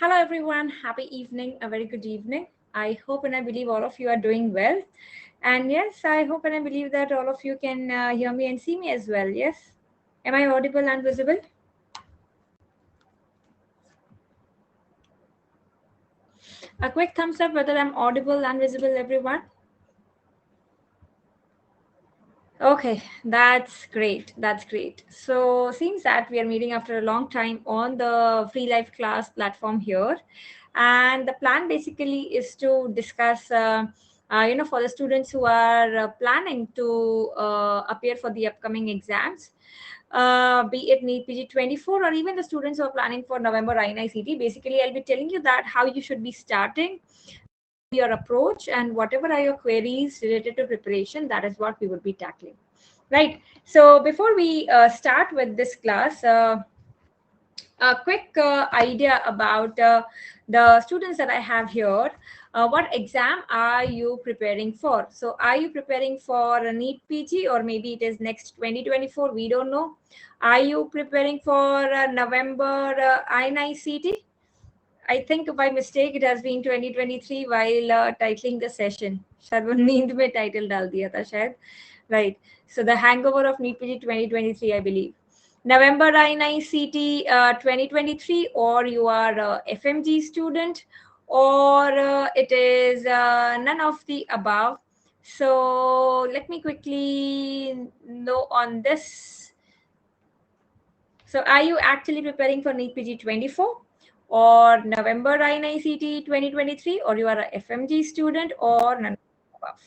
Hello, everyone. Happy evening. A very good evening. I hope and I believe all of you are doing well. And yes, I hope and I believe that all of you can hear me and see me as well. Yes. Am I audible and visible? A quick thumbs up whether I'm audible and visible, everyone. Okay, that's great. That's great. So, seems that we are meeting after a long time on the Free Life class platform here, and the plan basically is to discuss, for the students who are planning to appear for the upcoming exams, be it NEET PG 24 or even the students who are planning for November INICT. Basically, I'll be telling you that how you should be starting your approach and whatever are your queries related to preparation, that is what we would be tackling, right? So before we start with this class, a quick idea about the students that I have here. What exam are you preparing for? So are you preparing for a NEET PG, or maybe it is next 2024, we don't know. Are you preparing for November INICT? I think by mistake it has been 2023 while titling the session. Sharvan नींद में title डाल दिया था शायद. Right. So the hangover of NEET PG 2023, I believe. November INICT 2023, or you are a FMG student, or it is none of the above. So let me quickly know on this. So are you actually preparing for NEET PG 24 or November INICT 2023, or you are a FMG student, or none of the above?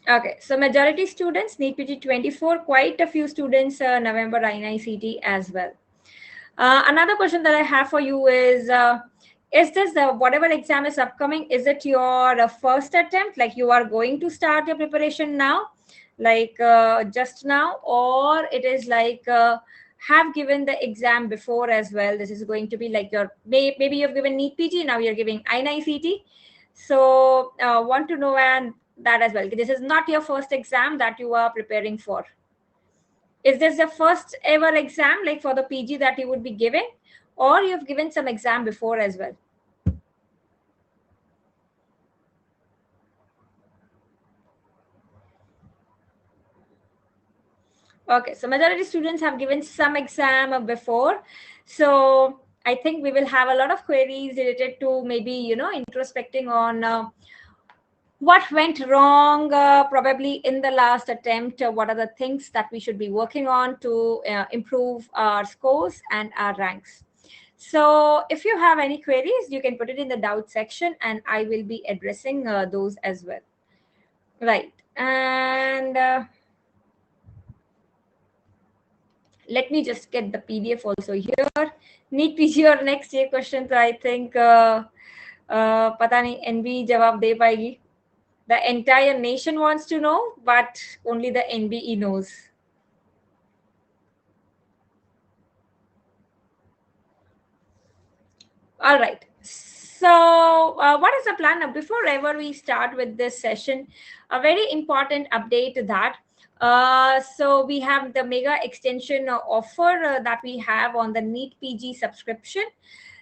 Okay, so majority students NEET PG 24, quite a few students November INICT as well. Another question that I have for you is this the whatever exam is upcoming, is it your first attempt, like you are going to start your preparation now, like just now, or it is like have given the exam before as well? This is going to be like your maybe you've given NEET PG, now you're giving INICT. So want to know and that as well. This is not your first exam that you are preparing for. Is this the first ever exam like for the PG that you would be giving, or you've given some exam before as well? Okay, so majority students have given some exam before. So I think we will have a lot of queries related to maybe, introspecting on what went wrong probably in the last attempt. What are the things that we should be working on to improve our scores and our ranks? So if you have any queries, you can put it in the doubt section and I will be addressing those as well. Right. And let me just get the PDF also here. NEET PG और next year questions, I think पता नहीं NB जवाब दे पाएगी. The entire nation wants to know, but only the NBE knows. All right. So what is the plan now? Before ever we start with this session, a very important update to that. So we have the mega extension offer that we have on the NEET PG subscription.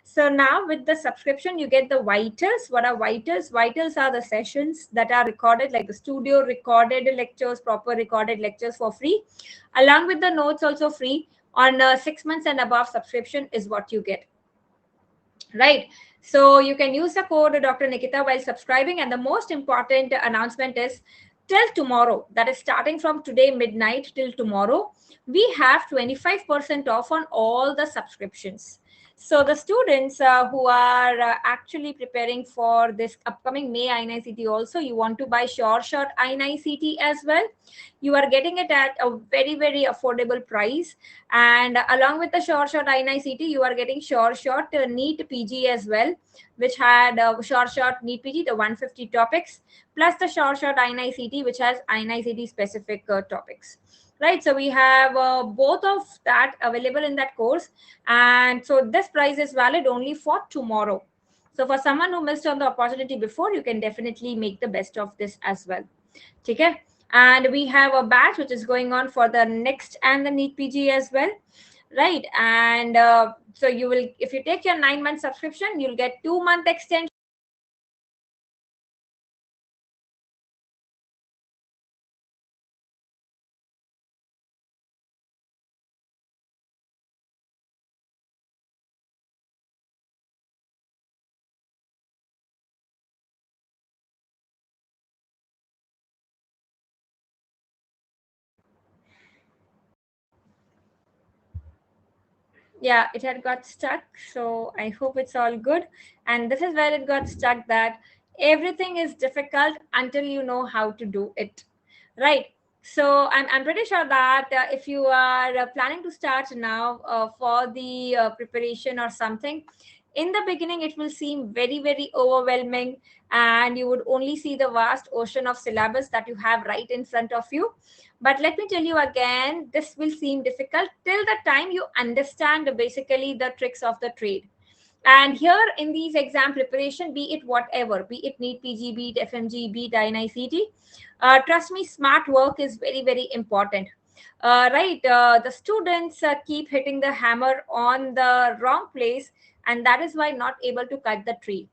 So now with the subscription, you get the vitals. What are vitals? Vitals are the sessions that are recorded, like the studio recorded lectures, proper recorded lectures for free, along with the notes also free. On 6 months and above subscription is what you get. Right. So you can use the code Dr. Nikita while subscribing. And the most important announcement is till tomorrow, that is starting from today midnight till tomorrow, we have 25% off on all the subscriptions. So the students who are actually preparing for this upcoming May INICT also, you want to buy Sure Shot INICT as well, you are getting it at a very, very affordable price. And along with the Sure Shot INICT, you are getting Sure Shot NEET PG as well, which had Sure Shot NEET PG, the 150 topics, plus the Sure Shot INICT, which has INICT specific topics. Right, so we have both of that available in that course, and so this price is valid only for tomorrow. So for someone who missed on the opportunity before, you can definitely make the best of this as well. Okay. And we have a batch which is going on for the next and the NEET PG as well, right? And so you will, if you take your 9-month subscription, you'll get 2-month extension. Yeah, it had got stuck, so I hope it's all good. And this is where it got stuck, that everything is difficult until you know how to do it, right? So I'm pretty sure that if you are planning to start now for the preparation or something, in the beginning it will seem very very overwhelming, and you would only see the vast ocean of syllabus that you have right in front of you. But let me tell you again, this will seem difficult till the time you understand basically the tricks of the trade. And here in these exam preparation, be it whatever, be it NEET PG, be it FMG, be it INICT, trust me, smart work is very, very important. Right, the students keep hitting the hammer on the wrong place, and that is why not able to cut the tree.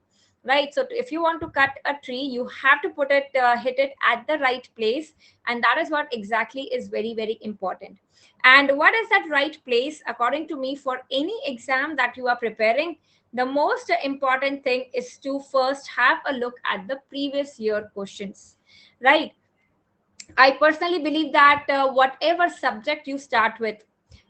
Right, so if you want to cut a tree, you have to put it, hit it at the right place, and that is what exactly is very, very important. And what is that right place, according to me, for any exam that you are preparing? The most important thing is to first have a look at the previous year questions, right? I personally believe that whatever subject you start with,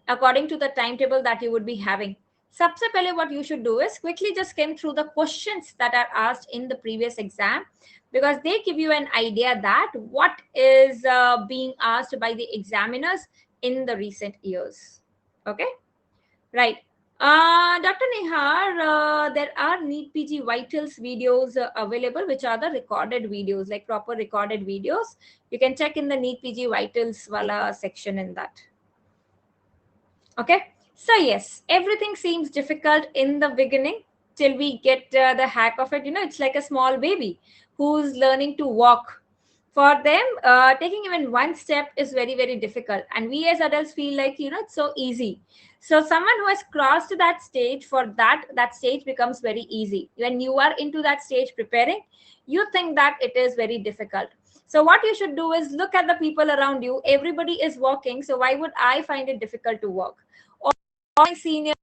according to the timetable that you would be having, सबसे पहले what you should do is quickly just skim through the questions that are asked in the previous exam, because they give you an idea that what is being asked by the examiners in the recent years. Okay, right. Dr. Nihar, there are NEET PG Vitals videos available, which are the recorded videos, like proper recorded videos. You can check in the NEET PG Vitals wala section in that. Okay. So yes, everything seems difficult in the beginning till we get the hack of it. You know, it's like a small baby who's learning to walk. For them, taking even one step is very, very difficult. And we as adults feel like, you know, it's so easy. So someone who has crossed that stage, for that stage becomes very easy. When you are into that stage preparing, you think that it is very difficult. So what you should do is look at the people around you. Everybody is walking, so why would I find it difficult to walk? All my seniors,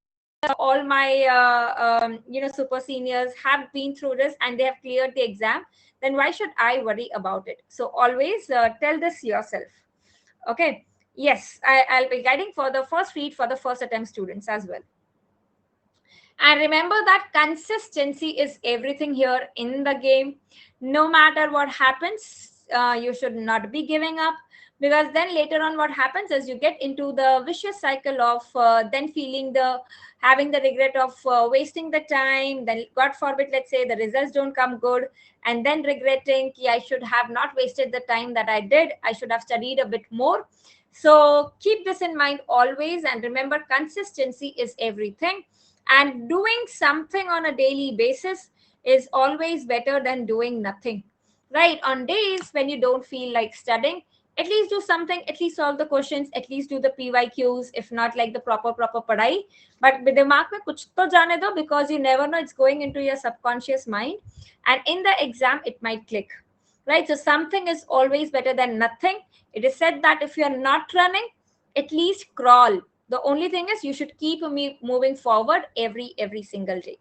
all my super seniors have been through this and they have cleared the exam. Then why should I worry about it? So always tell this yourself. Okay. Yes, I'll be guiding for the first read for the first attempt students as well. And remember that consistency is everything here in the game. No matter what happens, you should not be giving up, because then later on, what happens is you get into the vicious cycle of then feeling the having the regret of wasting the time. Then, God forbid, let's say the results don't come good, and then regretting, "Ki, I should have not wasted the time that I did. I should have studied a bit more." So keep this in mind always, and remember, consistency is everything, and doing something on a daily basis is always better than doing nothing, right? On days when you don't feel like studying, at least do something, at least solve the questions, at least do the PYQs, if not like the proper padai, but दिमाग में कुछ तो जाने दो, because you never know, it's going into your subconscious mind, and in the exam it might click, right? So something is always better than nothing. It is said that if you are not running, at least crawl. The only thing is you should keep moving forward every single day.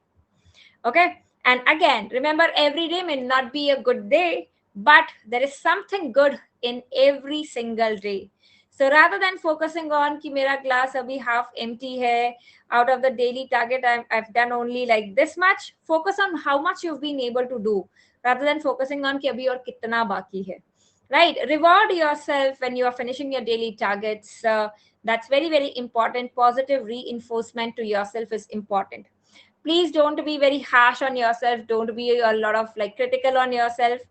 Okay. And again, remember, every day may not be a good day, but there is something good in every single day. So rather than focusing on ki mera glass abhi half empty hai, out of the daily target I've done only like this much, focus on how much you've been able to do, rather than focusing on ki abhi aur kitna baki hai. Right, reward yourself when you are finishing your daily targets. That's very very important. Positive reinforcement to yourself is important. Please don't be very harsh on yourself, don't be a lot of like critical on yourself.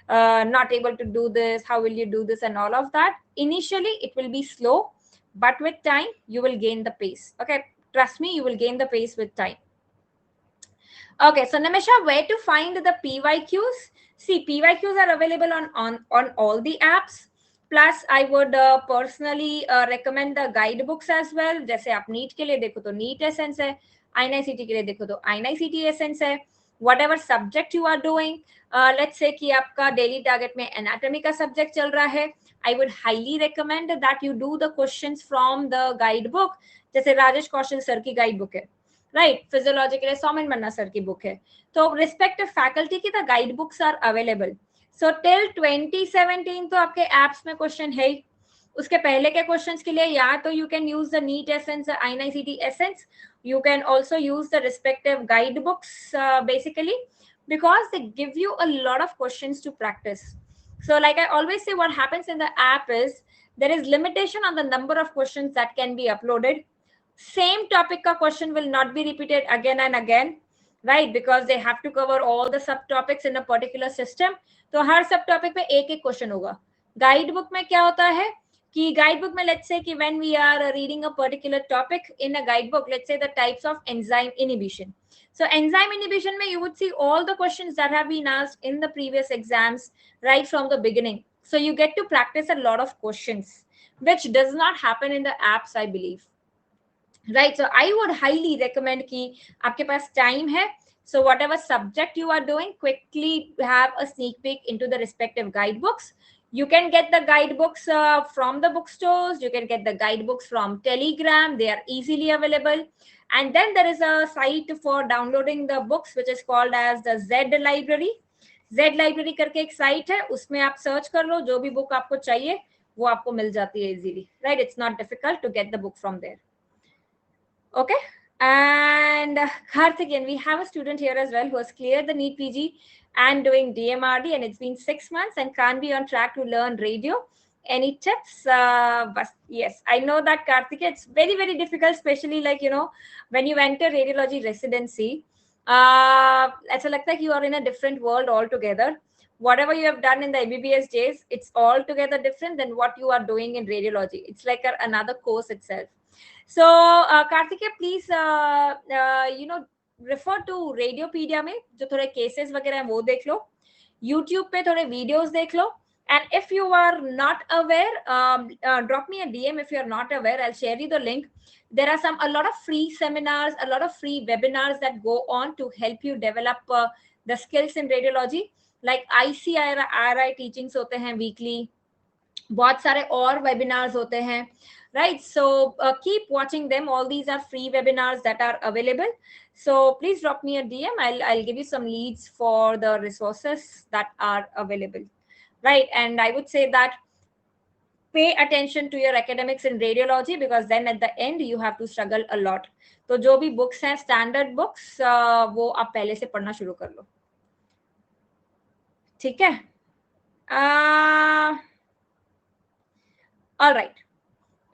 Not able to do this, how will you do this, and all of that. Initially it will be slow, but with time you will gain the pace. Okay, trust me, you will gain the pace with time. Okay, so Namisha, where to find the PYQs? See, PYQs are available on all the apps. Plus I would personally recommend the guide books as well. जैसे आप NEET के लिए देखो तो NEET essence है, INICT के लिए देखो तो INICT एसेंस है. Whatever subject you are doing, let's say कि आपका डेली टारगेट में एनाटॉमी का सब्जेक्ट चल रहा है, I would highly recommend that you do the questions from the guide book. जैसे राजेश कौशल सर की गाइड बुक है, राइट. फिजियोलॉजी के लिए सौमेन मन्ना सर की बुक है. तो रिस्पेक्टिव फैकल्टी की the guide books are available. So till 2017 तो आपके एप्स में क्वेश्चन है ही. उसके पहले के क्वेश्चंस के लिए या तो you can use the NEET essence, INICT essence. You can also use the respective guidebooks basically, because they give you a lot of questions to practice. So like I always say, what happens in the app is there is limitation on the number of questions that can be uploaded. Same topic ka question will not be repeated again and again, right? Because they have to cover all the subtopics in a particular system. तो हर सब topic पे एक एक question होगा. Guide book में क्या होता है कि गाइड बुक में लेट्स से कि when we are reading a particular topic in a guide book, let's say the types of enzyme inhibition. So enzyme inhibition mein you would see all the questions that have been asked in the previous exams right from the beginning. So you get to practice a lot of questions, which does not happen in the apps, I believe. Right. So I would highly recommend कि आपके पास time है. So whatever subject you are doing, quickly have a sneak peek into the respective guidebooks. You can get the guidebooks from the bookstores. You can get the guidebooks from Telegram. They are easily available. And then there is a site for downloading the books, which is called as the Z Library. Z Library करके एक site है, उसमें आप search कर लो, जो भी book आपको चाहिए वो आपको मिल जाती है easily. Right? It's not difficult to get the book from there. Okay. And Karthik, we have a student here as well who has cleared the NEET PG and doing DMRD, and it's been 6 months and can't be on track to learn radio. Any tips? But yes, I know that Karthik, it's very, very difficult, especially like, when you enter radiology residency, ऐसा लगता है कि you are in a different world altogether. Whatever you have done in the MBBS days, it's altogether different than what you are doing in radiology. It's like another course itself. So Karthikeya, please refer to Radiopedia में जो थोड़े cases वगैरह हैं वो देख लो, YouTube पे थोड़े videos देख लो, and if you are not aware, drop me a DM if you are not aware. I'll share you the link. There are a lot of free seminars, a lot of free webinars that go on to help you develop the skills in radiology. Like ICRI teachings होते हैं weekly, बहुत सारे और webinars होते हैं, right? So keep watching them. All these are free webinars that are available. So please drop me a DM. I'll give you some leads for the resources that are available, right? And I would say that pay attention to your academics in radiology, because then at the end you have to struggle a lot. तो जो भी books हैं standard books, वो आप पहले से पढ़ना शुरू कर लो, ठीक है? All right.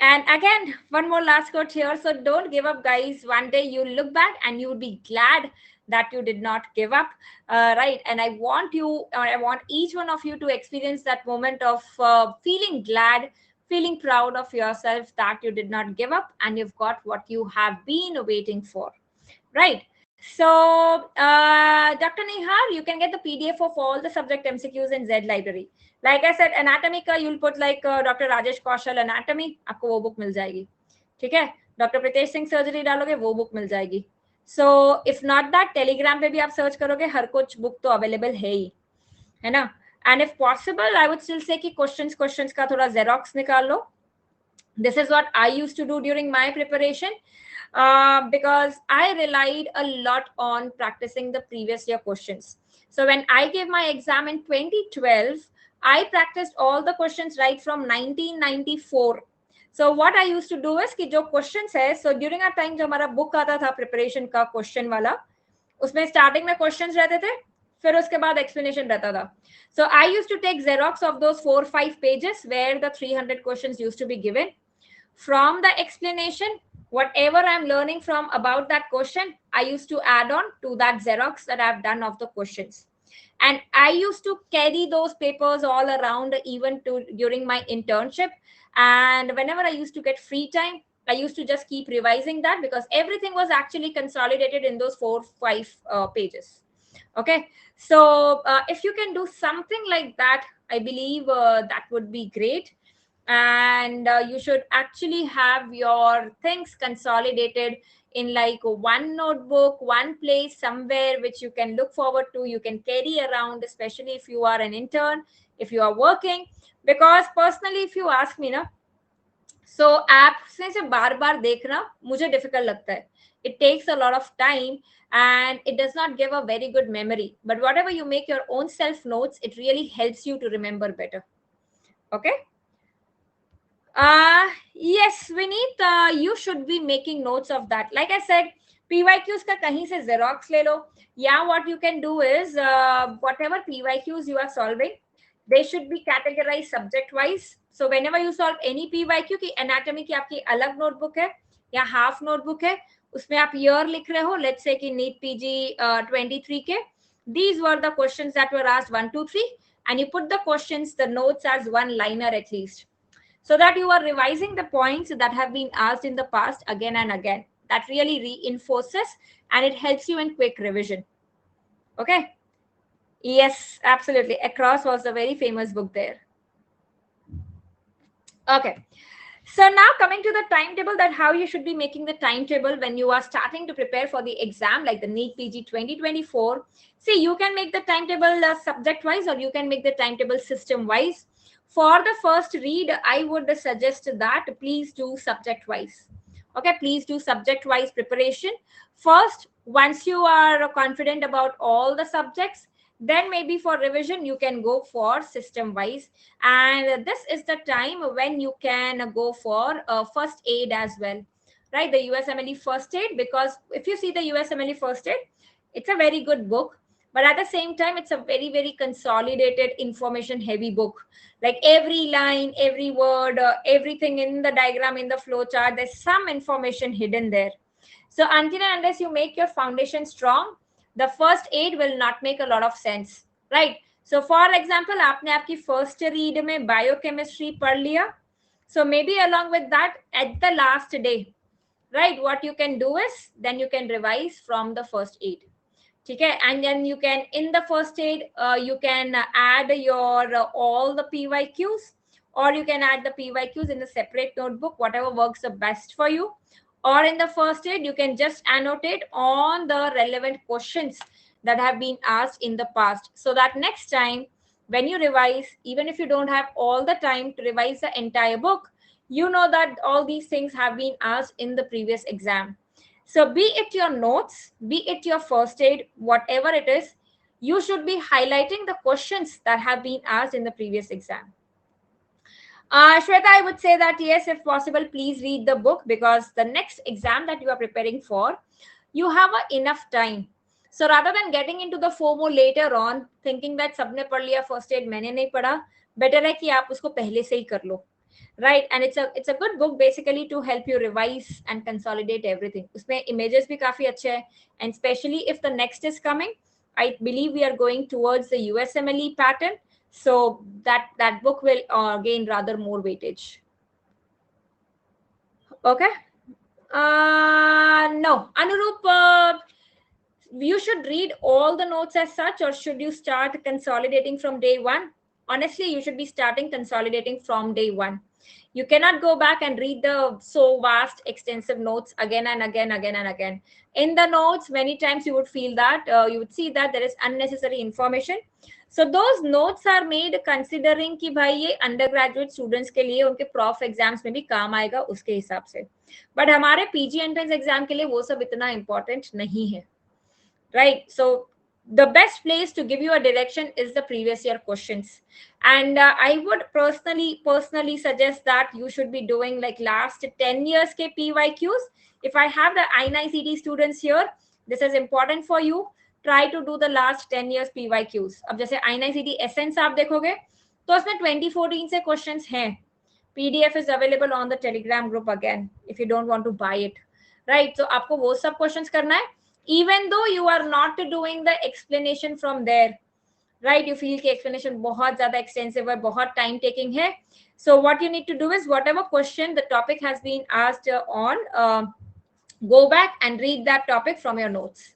And again, one more last quote here. So don't give up, guys. One day you'll look back and you'll be glad that you did not give up, right? And I want each one of you to experience that moment of feeling glad, feeling proud of yourself that you did not give up and you've got what you have been waiting for, right? So, Dr. Nihar, you can get the PDF of all the subject MCQs in Z Library. Like I said, anatomy का you'll put like Dr. Rajesh Kaushal anatomy, आपको वो book मिल जाएगी, ठीक है? Dr. Pritesh Singh surgery डालोगे वो book मिल जाएगी. So if not that, Telegram पे भी आप search करोगे, हर कुछ book तो available है ही, है ना? And if possible, I would still say कि questions का थोड़ा xerox निकाल लो. This is what I used to do during my preparation. Because I relied a lot on practicing the previous year questions. So when I gave my exam in 2012, I practiced all the questions right from 1994. So what I used to do is कि जो questions है, so during our time जो हमारा book आता था preparation का question वाला, उसमें starting में questions रहते थे, फिर उसके बाद explanation रहता था. So I used to take xerox of those 4-5 pages where the 300 questions used to be given. From the explanation, whatever I'm learning from about that question, I used to add on to that xerox that I've done of the questions. And I used to carry those papers all around even during my internship. And whenever I used to get free time, I used to just keep revising that, because everything was actually consolidated in those 4-5 pages. Okay. So if you can do something like that, I believe that would be great. and you should actually have your things consolidated in like one notebook, one place somewhere which you can look forward to, you can carry around, especially if you are an intern, if you are working. Because personally if you ask me na, so app से से बार बार देखना मुझे difficult लगता है. It takes a lot of time and it does not give a very good memory, but whatever you make your own self notes, it really helps you to remember better. Okay. Yes, Vineet, you should be making notes of that. Like I said, PYQs का कहीं से Xerox ले लो. Yeah, what you can do is whatever PYQs you are solving, they should be categorized subject wise. So whenever you solve any PYQ की anatomy की आपकी अलग notebook है या half notebook है, उसमें आप year लिख रहे हो. Let's say कि NEET PG 23 के, these were the questions that were asked 1, 2, 3, and you put the questions, the notes as one liner at least, so that you are revising the points that have been asked in the past again and again. That really reinforces and it helps you in quick revision. Okay. Yes, absolutely. Across was a very famous book there. Okay. So now coming to the timetable, that how you should be making the timetable when you are starting to prepare for the exam like the NEET PG 2024. See, you can make the timetable subject wise or you can make the timetable system wise. For the first read, I would suggest that please do subject wise. Okay, please do subject wise preparation. First, once you are confident about all the subjects, then maybe for revision you can go for system wise, and this is the time when you can go for first aid as well, right? The USMLE first aid, because if you see the USMLE first aid, it's a very good book, but at the same time it's a very very consolidated information heavy book. Like every line, every word, everything in the diagram, in the flow chart, there's some information hidden there. So until and unless you make your foundation strong, the first aid will not make a lot of sense, right? So for example, आपने आपकी first read में biochemistry पढ़ लिया, so maybe along with that at the last day, right, what you can do is then you can revise from the first aid. Okay, and then you can in the first aid you can add your all the PYQs, or you can add the PYQs in a separate notebook, whatever works the best for you. Or in the first aid you can just annotate on the relevant questions that have been asked in the past, so that next time when you revise, even if you don't have all the time to revise the entire book, you know that all these things have been asked in the previous exam. So be it your notes, be it your first aid, whatever it is, you should be highlighting the questions that have been asked in the previous exam. Shweta, I would say that yes, if possible, please read the book, because the next exam that you are preparing for, you have enough time. So rather than getting into the FOMO later on, thinking that सबने पढ़ लिया first aid मैंने नहीं पढ़ा, better है कि आप उसको पहले से ही कर लो, right? And it's a good book basically to help you revise and consolidate everything. उसमें images भी काफी अच्छे हैं, and especially if the next is coming, I believe we are going towards the USMLE pattern, so that book will gain rather more weightage. Okay. No, Anurup, you should read all the notes as such, or should you start consolidating from day one? Honestly, you should be starting consolidating from day one. You cannot go back and read the so vast extensive notes again and again and again. In the notes many times you would feel that you would see that there is unnecessary information. So those notes are made considering कि भाई ये undergraduate students के लिए उनके prof exams में भी काम आएगा उसके हिसाब से, but हमारे PG entrance exam के लिए वो सब इतना important नहीं है, right? So the best place to give you a direction is the previous year questions, and I would personally suggest that you should be doing like last 10 years ke PYQs. If I have the I9CD students here, this is important for you. Try to do the last 10 years PYQs. अब जैसे I9CD Essence आप देखोगे तो उसमें 2014 से questions हैं. PDF is available on the Telegram group again if you don't want to buy it, right? So आपको वो सब questions करना है, even though you are not doing the explanation from there, right? You feel कि explanation बहुत ज़्यादा extensive है, बहुत time taking है. So what you need to do is whatever question the topic has been asked on, go back and read that topic from your notes,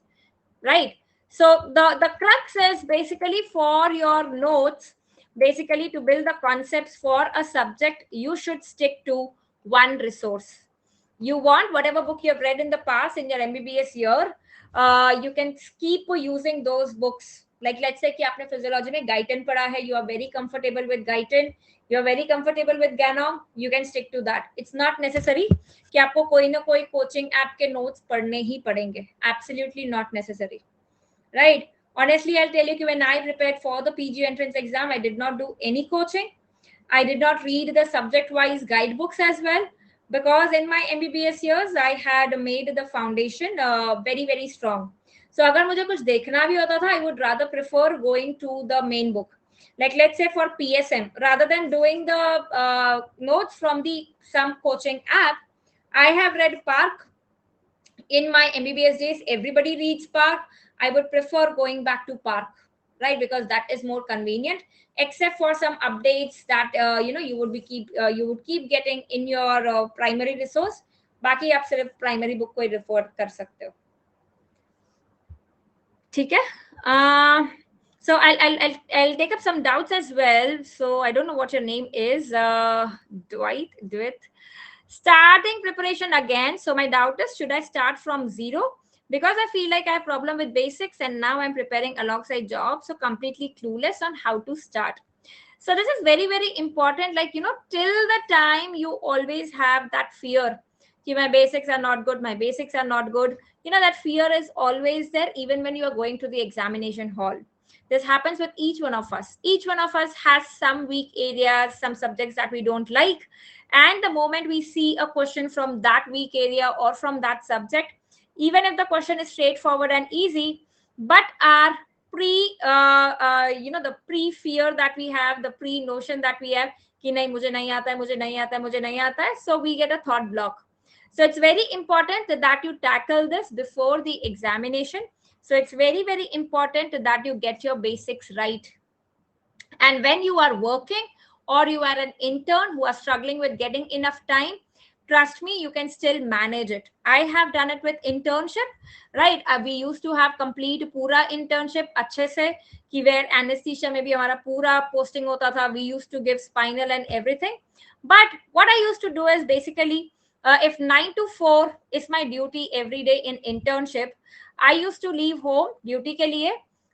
right? So the crux is basically for your notes, Basically, to build the concepts for a subject, you should stick to one resource. You want whatever book you have read in the past in your MBBS year, you can keep using those books. Like let's say कि आपने physiology में Guyton पढ़ा है, you are very comfortable with Guyton, you are very comfortable with Ganong, you can stick to that. It's not necessary कि आपको कोई ना कोई coaching app के notes पढ़ने ही पड़ेंगे. Absolutely not necessary, right? Honestly, I'll tell you, when I prepared for the PG entrance exam, I did not do any coaching. I did not read the subject-wise guidebooks as well, because in my MBBS years, I had made the foundation very, very strong. So अगर मुझे कुछ देखना भी होता था, I would rather prefer going to the main book. Like let's say for PSM, rather than doing the notes from the some coaching app, I have read Park. In my MBBS days, everybody reads Park. I would prefer going back to Park, right? Because that is more convenient, except for some updates that you would keep getting in your primary resource. बाकी आप सिर्फ primary book को ही refer कर सकते हो. ठीक है? So I'll take up some doubts as well. So I don't know what your name is. Dwight. Starting preparation again. So my doubt is, should I start from zero? Because I feel like I have problem with basics and now I'm preparing alongside jobs, so completely clueless on how to start. So this is very, very important. Like, till the time you always have that fear, my basics are not good, my basics are not good. That fear is always there, even when you are going to the examination hall. This happens with each one of us. Each one of us has some weak areas, some subjects that we don't like. And the moment we see a question from that weak area or from that subject, even if the question is straightforward and easy, but our the pre fear that we have, the pre notion that we have कि नहीं मुझे नहीं आता है, मुझे नहीं आता है, मुझे नहीं आता है, so we get a thought block. So it's very important that you tackle this before the examination. So it's very, very important that you get your basics right. And when you are working or you are an intern who are struggling with getting enough time, trust me, you can still manage it. I have done it with internship, right? We used to have complete pura internship अच्छे से, कि where anesthesia में भी हमारा पूरा posting होता था. We used to give spinal and everything. But what I used to do is basically, if 9 to 4 is my duty every day in internship, I used to leave home duty के लिए.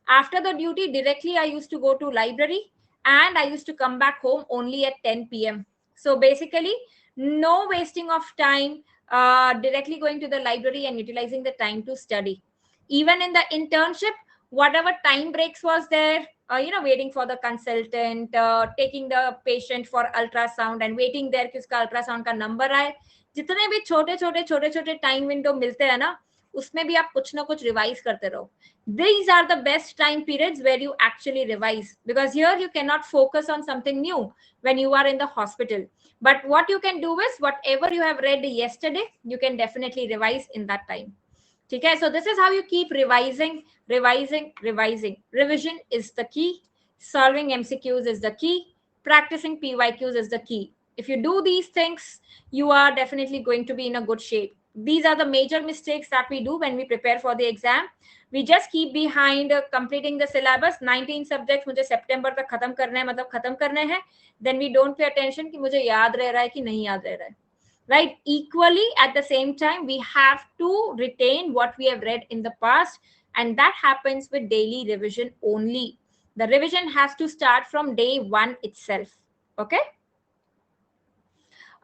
After the duty, directly I used to go to library and I used to come back home only at 10 p.m. So basically, no wasting of time, directly going to the library and utilizing the time to study. Even in the internship, whatever time breaks was there, waiting for the consultant, taking the patient for ultrasound and waiting there कि उसका ultrasound का number आए. जितने भी छोटे time window मिलते हैं ना, उसमें भी आप कुछ ना कुछ रिवाइज करते रहो. These are the best time periods where you actually revise, because here you cannot focus on something new when you are in the hospital. But what you can do is, whatever you have read yesterday, you can definitely revise in that time. Okay, so this is how you keep revising. Revision is the key. Solving MCQs is the key. Practicing PYQs is the key. If you do these things, you are definitely going to be in a good shape. These are the major mistakes that we do when we prepare for the exam. We just keep behind completing the syllabus. 19 subjects मुझे September तक खत्म करना है, मतलब खत्म करने हैं. Then we don't pay attention कि मुझे याद रह रहा है कि नहीं याद रह रहा है. Right? Equally, at the same time, we have to retain what we have read in the past, and that happens with daily revision only. The revision has to start from day one itself. Okay?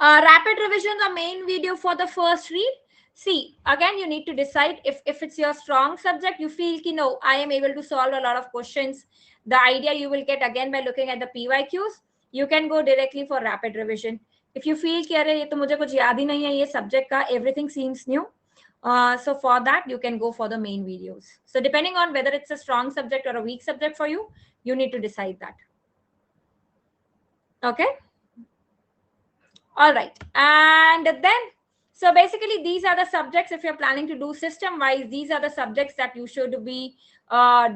Rapid revision, the main video for the first read. See, again, you need to decide if it's your strong subject, you feel ki no, I am able to solve a lot of questions. The idea you will get again by looking at the PYQs, you can go directly for rapid revision. If you feel कि अरे ये तो मुझे कुछ याद ही नहीं है ये subject का, everything seems new. So for that, you can go for the main videos. So depending on whether it's a strong subject or a weak subject for you, you need to decide that. Okay. All right. And then, so basically, these are the subjects, if you're planning to do system-wise, these are the subjects that you should be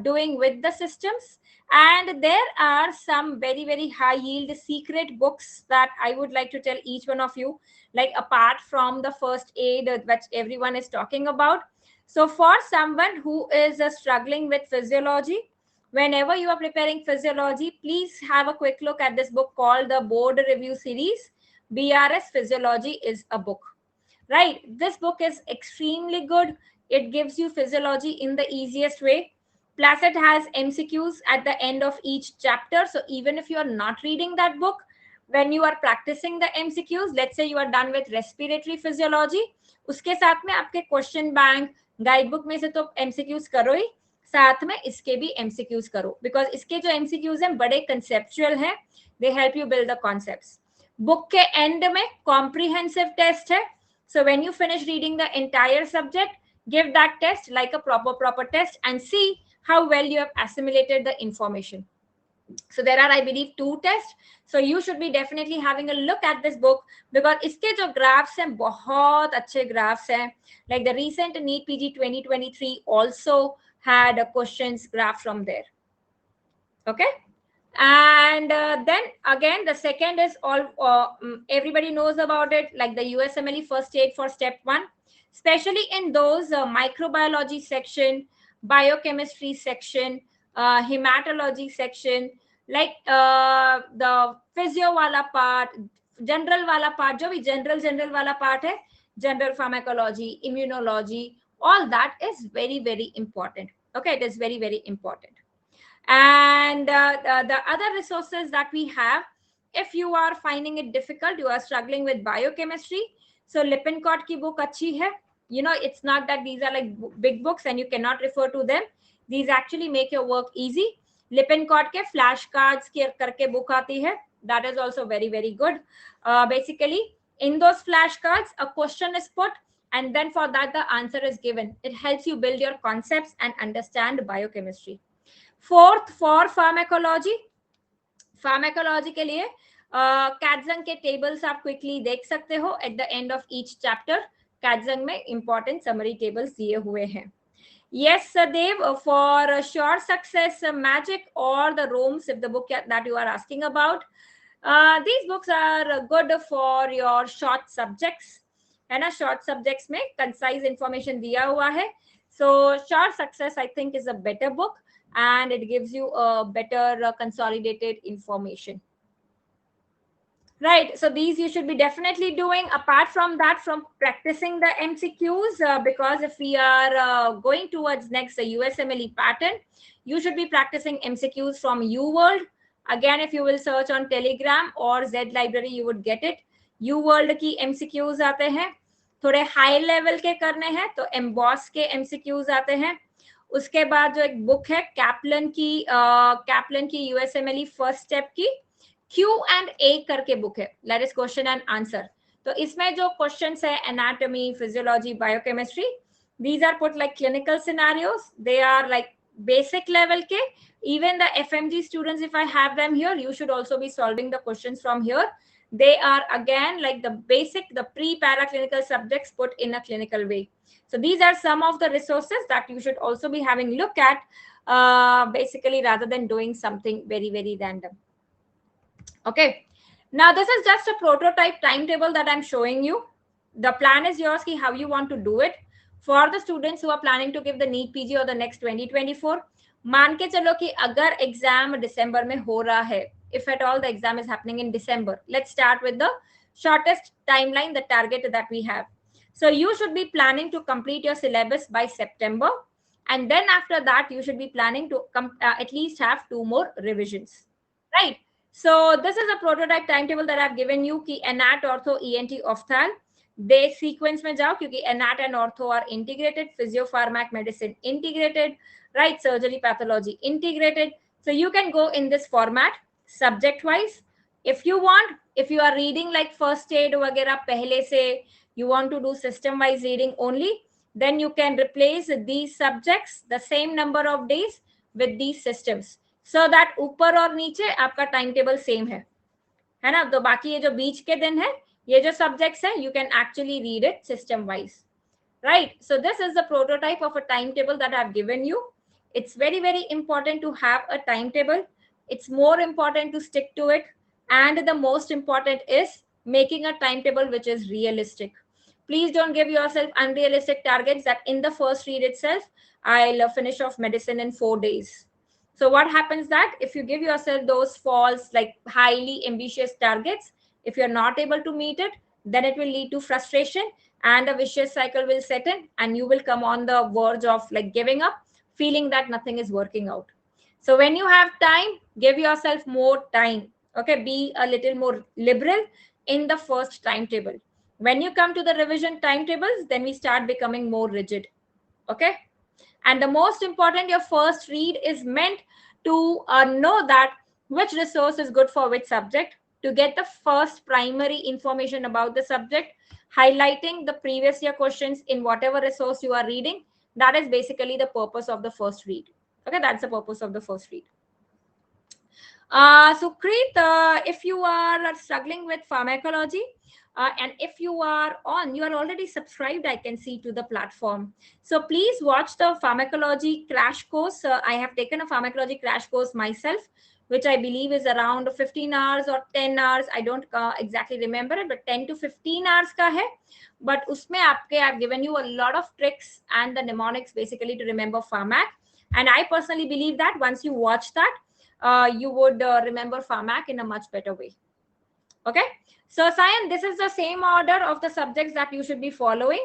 doing with the systems. And there are some very, very high-yield secret books that I would like to tell each one of you, like apart from the first aid, which everyone is talking about. So for someone who is struggling with physiology, whenever you are preparing physiology, please have a quick look at this book called the Board Review Series. BRS Physiology is a book, right? This book is extremely good. It gives you physiology in the easiest way. Plus, it has MCQs at the end of each chapter. So even if you are not reading that book, when you are practicing the MCQs, let's say you are done with respiratory physiology, उसके साथ में आपके question bank guide book में से तो MCQs करो ही, साथ में इसके भी MCQs करो, बिकॉज इसके जो MCQs हैं बड़े कंसेप्चुअल हैं. They help you build the concepts. Book के एंड में कॉम्प्रिहेंसिव टेस्ट है. So when you finish reading the entire subject, give that test like a proper test and see how well you have assimilated the information. So there are, I believe, 2 tests. So you should be definitely having a look at this book because इसके जो graphs हैं बहुत अच्छे graphs हैं. Like the recent NEET PG 2023 also had a questions graph from there. Okay. And then again, the second is all everybody knows about it, like the USMLE first aid for step 1, especially in those microbiology section, biochemistry section, hematology section, like the physio wala part, general wala part, jo bhi general wala part hai, general pharmacology, immunology, all that is very, very important. Okay, it is very, very important. And the other resources that we have, if you are finding it difficult, you are struggling with biochemistry, so Lippincott ki book achhi hai. You know, it's not that these are like big books and you cannot refer to them. These actually make your work easy. Lippincott ke flashcards karke book aati hai. That is also very, very good. Basically, in those flashcards, a question is put and then for that the answer is given. It helps you build your concepts and understand biochemistry. Fourth, for pharmacology, pharmacology के लिए Katzung के tables आप quickly देख सकते हो at the end of each chapter. Katzung में important summary tables दिए हुए हैं. Yes, Dev, for sure success, magic or the Rome's, if the book that you are asking about, these books are good for your short subjects. है ना, short subjects में concise information दिया हुआ है. So short success I think is a better book and it gives you a better consolidated information. Right, so these you should be definitely doing. Apart from that, from practicing the MCQs, because if we are going towards next the USMLE pattern, you should be practicing MCQs from UWorld. Again, if you will search on Telegram or Z Library, you would get it. UWorld की MCQs आते हैं, थोड़े high level के करने हैं तो emboss के MCQs आते हैं. उसके बाद जो एक बुक है कैप्लन की USMLE फर्स्ट स्टेप की Q&A करके बुक है, that is question and answer. तो इसमें जो क्वेश्चंस है anatomy, physiology, biochemistry, these are put like clinical scenarios. They are like basic level ke. Even the FMG students, if I have them here, you should also be solving the questions from here. They are again like the basic, the pre-paraclinical subjects put in a clinical way. So these are some of the resources that you should also be having look at, basically, rather than doing something very, very random. Okay. Now this is just a prototype timetable that I'm showing you. The plan is yours ki how you want to do it. For the students who are planning to give the NEET PG or the next 2024, मान के चलो कि अगर exam दिसंबर में हो रहा है, if at all the exam is happening in December, let's start with the shortest timeline, the target that we have. So you should be planning to complete your syllabus by September, and then after that you should be planning to at least have 2 more revisions, right? So this is a prototype timetable that I've given you कि anat, ortho, ENT, ophthal the sequence में जाओ क्योंकि anat and ortho are integrated, physio pharmac medicine integrated, right? Surgery, pathology integrated. So you can go in this format subject wise. If you want, if you are reading like first aid वगैरह पहले से, you want to do system wise reading only, then you can replace these subjects the same number of days with these systems, so that ऊपर और नीचे आपका time table same है ना. तो बाकी ये जो बीच के दिन है, ये जो सब्जेक्ट्स है, you can actually read it system wise, right? So this is the prototype of a timetable that I've given you. It's very, very important to have a timetable. It's more important to stick to it. And the most important is making a timetable which is realistic. Please don't give yourself unrealistic targets that in the first read itself, I'll finish off medicine in 4 days. So what happens that if you give yourself those false, like highly ambitious targets, if you're not able to meet it, then it will lead to frustration and a vicious cycle will set in, and you will come on the verge of like giving up, feeling that nothing is working out. So when you have time, give yourself more time. Okay, be a little more liberal in the first timetable. When you come to the revision timetables, then we start becoming more rigid. Okay. And the most important, your first read is meant to know that which resource is good for which subject, to get the first primary information about the subject, highlighting the previous year questions in whatever resource you are reading. That is basically the purpose of the first read. Okay, that's the purpose of the first read. So Preet, if you are struggling with pharmacology, and if you are already subscribed, I can see, to the platform. So please watch the pharmacology crash course. I have taken a pharmacology crash course myself, which I believe is around 15 hours or 10 hours. I don't exactly remember it, but 10 to 15 hours ka hai. But usme I've given you a lot of tricks and the mnemonics basically to remember pharmac. And I personally believe that once you watch that, you would remember pharmac in a much better way. Okay. So Sayan, this is the same order of the subjects that you should be following,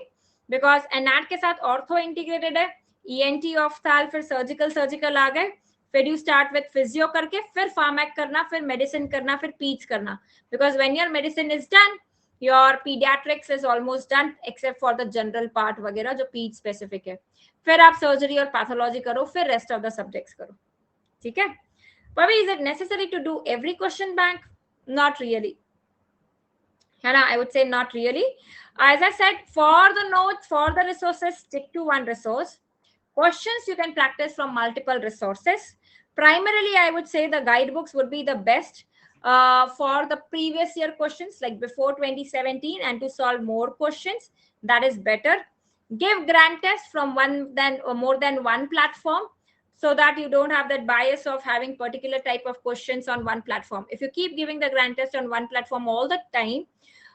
because एनएट के साथ ortho integrated है, ENT ऑफ्थाल, फिर surgical आ गए, फिर you start with physio करके, फिर फार्मैक करना, फिर मेडिसिन करना, फिर पीच करना, because when your medicine is done, your paediatrics is almost done except for the general part वगैरह जो पीच स्पेसिफिक है. फिर आप सर्जरी और पैथोलॉजी करो, फिर रेस्ट ऑफ द सब्जेक्ट्स करो. ठीक है. Pavi, is it necessary to do every question bank? Not really. Hannah, I would say not really. As I said, for the notes, for the resources, stick to one resource. Questions you can practice from multiple resources. Primarily, I would say the guidebooks would be the best for the previous year questions, like before 2017, and to solve more questions. That is better. Give grant tests from more than one platform, so that you don't have that bias of having particular type of questions on one platform. If you keep giving the grant test on one platform all the time,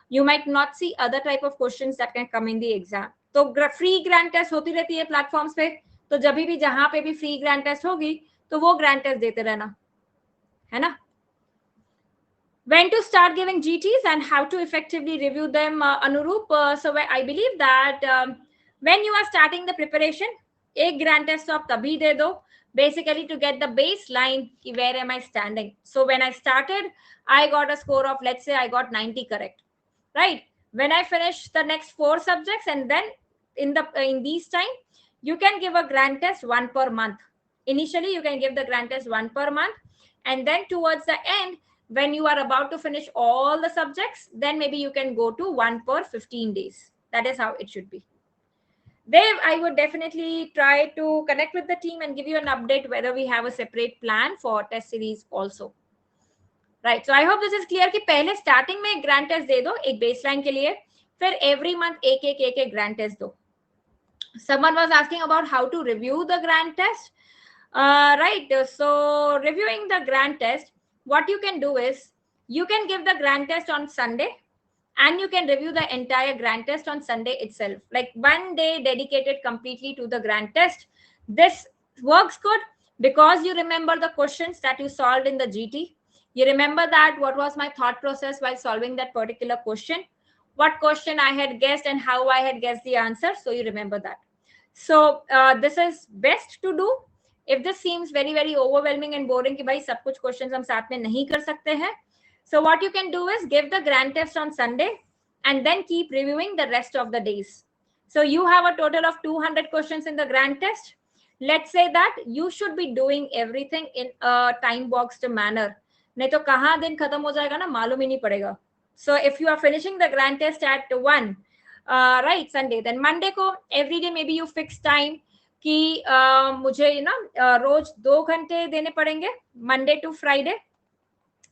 you might not see other type of questions that can come in the exam. तो free grant test होती रहती है platforms पे, तो जब भी जहां पे भी फ्री ग्रांट टेस्ट होगी तो वो ग्रांट टेस्ट देते रहना, है ना. When to start giving GTs and how to effectively review them, Anurup. So I believe that when you are starting the preparation, एक grant test तो आप तभी दे दो, basically to get the baseline, where am I standing. So when I started, I got a score of, let's say I got 90 correct, right? When I finish the next 4 subjects, and then in these time, you can give a grant test 1 per month. Initially, you can give the grant test 1 per month, and then towards the end, when you are about to finish all the subjects, then maybe you can go to 1 per 15 days. That is how it should be. Dave, I would definitely try to connect with the team and give you an update whether we have a separate plan for test series also. Right. So I hope this is clear कि पहले starting में grant test दे दो एक baseline के लिए, फिर every month एक grant test दो. Someone was asking about how to review the grant test. Right. So reviewing the grant test, what you can do is you can give the grant test on Sunday, and you can review the entire grant test on Sunday itself, like one day dedicated completely to the grant test. This works good because you remember the questions that you solved in the GT. You remember that what was my thought process while solving that particular question, what question I had guessed and how I had guessed the answer. So you remember that. So this is best to do. If this seems very very overwhelming and boring कि भाई सब कुछ questions हम साथ में नहीं कर सकते हैं, so what you can do is give the grant test on Sunday and then keep reviewing the rest of the days. So you have a total of 200 questions in the grant test. Let's say that you should be doing everything in a time boxed manner. नहीं तो कहाँ दिन खत्म हो जाएगा ना मालूम ही नहीं पड़ेगा. So if you are finishing the grant test at 1, right, Sunday, then Monday को every day maybe you fix time कि मुझे ना रोज 2 घंटे देने पड़ेंगे Monday to Friday.